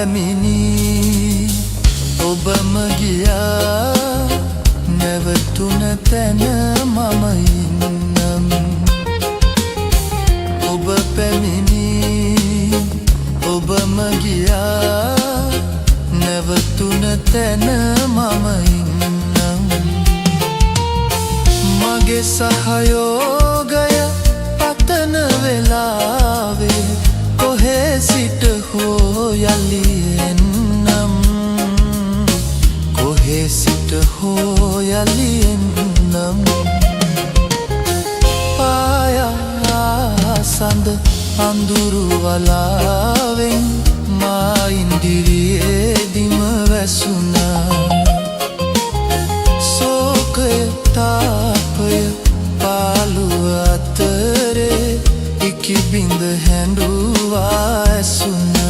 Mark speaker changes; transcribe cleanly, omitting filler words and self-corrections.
Speaker 1: පැමිණි ඔබම ගියා නැවතුන තැන මම ඉන්නම් ඔබ පැමිණි ඔබම ගියා නැවතුන තැන මම ඉන්නම් මගේ සහයෝගය පතන වෙලාවේ කොහේ සිට හෝ යලි එන්නම් කොහේ සිට හෝ යලි එන්නම් පායා සඳ අඳුරු වලා